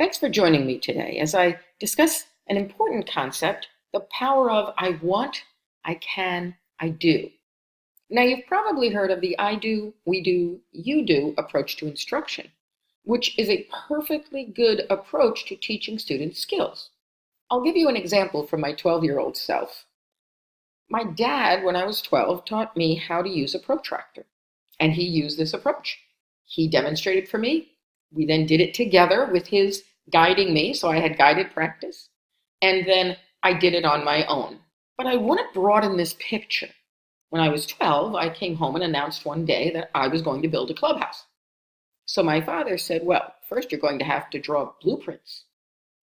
Thanks for joining me today as I discuss an important concept, the power of I want, I can, I do. Now, you've probably heard of the I do, we do, you do approach to instruction, which is a perfectly good approach to teaching students skills. I'll give you an example from my 12-year-old self. My dad, when I was 12, taught me how to use a protractor, and he used this approach. He demonstrated for me. We then did it together with his guiding me, so I had guided practice, and then I did it on my own. But I want to broaden this picture. When I was 12, I came home and announced one day that I was going to build a clubhouse. So my father said, well, first you're going to have to draw blueprints.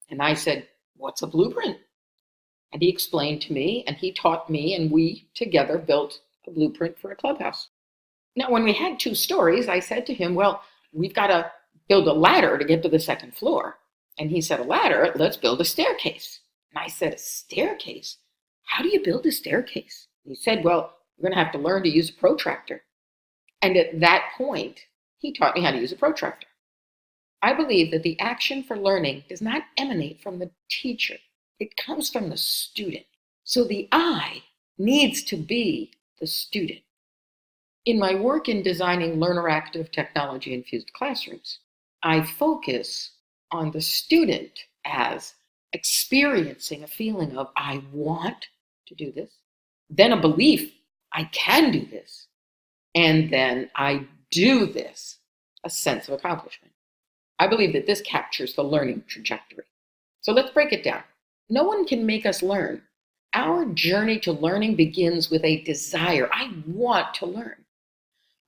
And I said, what's a blueprint? And he explained to me, and he taught me, and we together built a blueprint for a clubhouse. Now, when we had 2 stories, I said to him, well, we've got to build a ladder to get to the 2nd floor. And he said, a ladder? Let's build a staircase. And I said, a staircase? How do you build a staircase? He said, well, we're going to have to learn to use a protractor. And at that point, he taught me how to use a protractor. I believe that the action for learning does not emanate from the teacher. It comes from the student. So the I needs to be the student. In my work in designing learner-active technology-infused classrooms, I focus on the student as experiencing a feeling of, I want to do this, then a belief, I can do this, and then I do this, a sense of accomplishment. I believe that this captures the learning trajectory. So let's break it down. No one can make us learn. Our journey to learning begins with a desire. I want to learn.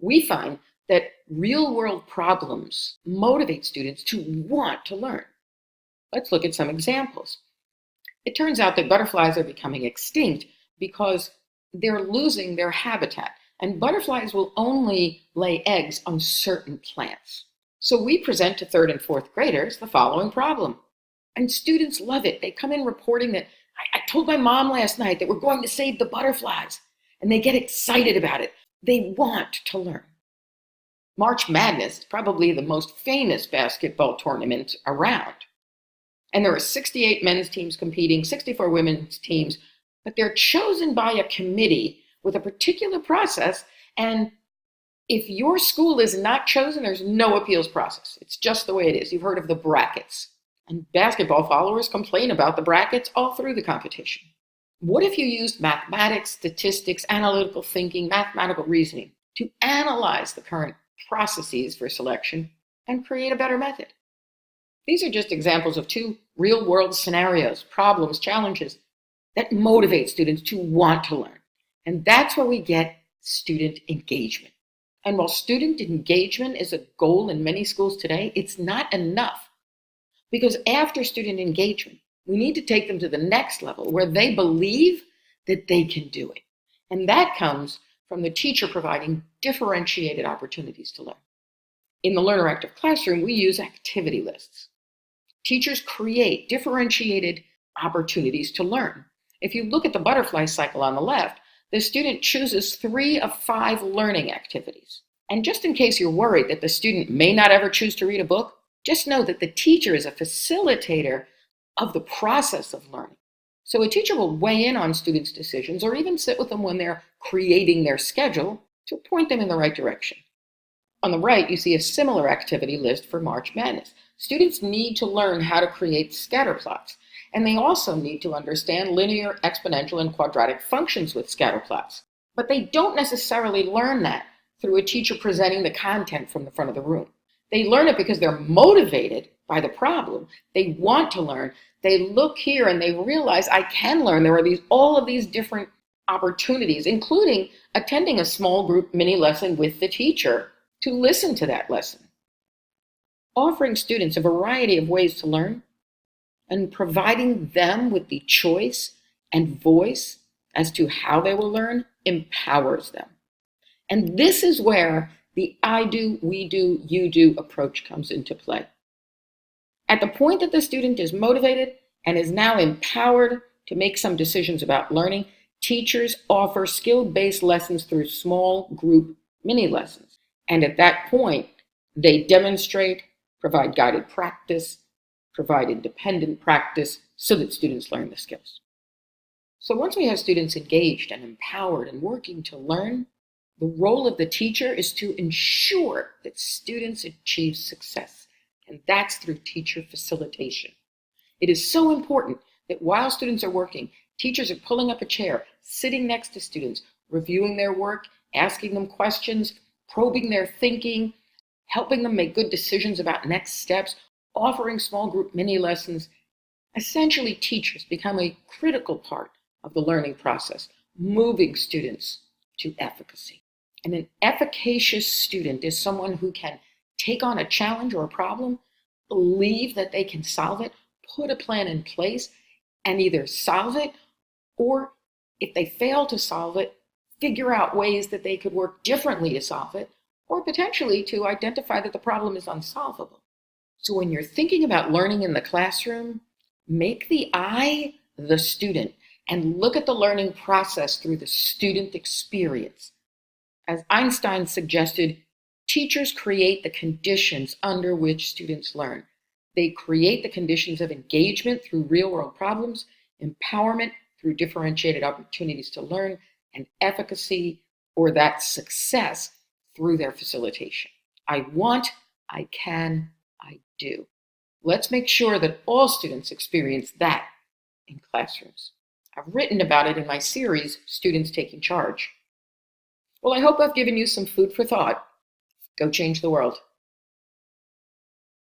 We find that real-world problems motivate students to want to learn. Let's look at some examples. It turns out that butterflies are becoming extinct because they're losing their habitat, and butterflies will only lay eggs on certain plants. So we present to 3rd and 4th graders the following problem. And students love it. They come in reporting that, I told my mom last night that we're going to save the butterflies. And they get excited about it. They want to learn. March Madness is probably the most famous basketball tournament around. And there are 68 men's teams competing, 64 women's teams, but they're chosen by a committee with a particular process. And if your school is not chosen, there's no appeals process. It's just the way it is. You've heard of the brackets. And basketball followers complain about the brackets all through the competition. What if you used mathematics, statistics, analytical thinking, mathematical reasoning to analyze the current processes for selection and create a better method? These are just examples of 2 real-world scenarios, problems, challenges that motivate students to want to learn. And that's where we get student engagement. And while student engagement is a goal in many schools today, it's not enough. Because after student engagement, we need to take them to the next level where they believe that they can do it. And that comes from the teacher providing differentiated opportunities to learn. In the learner active classroom, we use activity lists. Teachers create differentiated opportunities to learn. If you look at the butterfly cycle on the left, the student chooses 3 of 5 learning activities. And just in case you're worried that the student may not ever choose to read a book, just know that the teacher is a facilitator of the process of learning. So a teacher will weigh in on students' decisions or even sit with them when they're creating their schedule to point them in the right direction. On the right, you see a similar activity list for March Madness. Students need to learn how to create scatter plots, and they also need to understand linear, exponential, and quadratic functions with scatter plots. But they don't necessarily learn that through a teacher presenting the content from the front of the room. They learn it because they're motivated by the problem. They want to learn. They look here and they realize I can learn. There are all of these different opportunities, including attending a small group mini lesson with the teacher to listen to that lesson. Offering students a variety of ways to learn and providing them with the choice and voice as to how they will learn empowers them. And this is where the I do, we do, you do approach comes into play. At the point that the student is motivated and is now empowered to make some decisions about learning, teachers offer skill-based lessons through small group mini lessons. And at that point, they demonstrate, provide guided practice, provide independent practice so that students learn the skills. So once we have students engaged and empowered and working to learn, the role of the teacher is to ensure that students achieve success, and that's through teacher facilitation. It is so important that while students are working, teachers are pulling up a chair, sitting next to students, reviewing their work, asking them questions, probing their thinking, helping them make good decisions about next steps, offering small group mini lessons. Essentially, teachers become a critical part of the learning process, moving students to efficacy. And an efficacious student is someone who can take on a challenge or a problem, believe that they can solve it, put a plan in place, and either solve it, or if they fail to solve it, figure out ways that they could work differently to solve it, or potentially to identify that the problem is unsolvable. So when you're thinking about learning in the classroom, make the I the student and look at the learning process through the student experience. As Einstein suggested, teachers create the conditions under which students learn. They create the conditions of engagement through real-world problems, empowerment through differentiated opportunities to learn, and efficacy, or that success, through their facilitation. I want, I can, I do. Let's make sure that all students experience that in classrooms. I've written about it in my series, Students Taking Charge. Well, I hope I've given you some food for thought. Go change the world.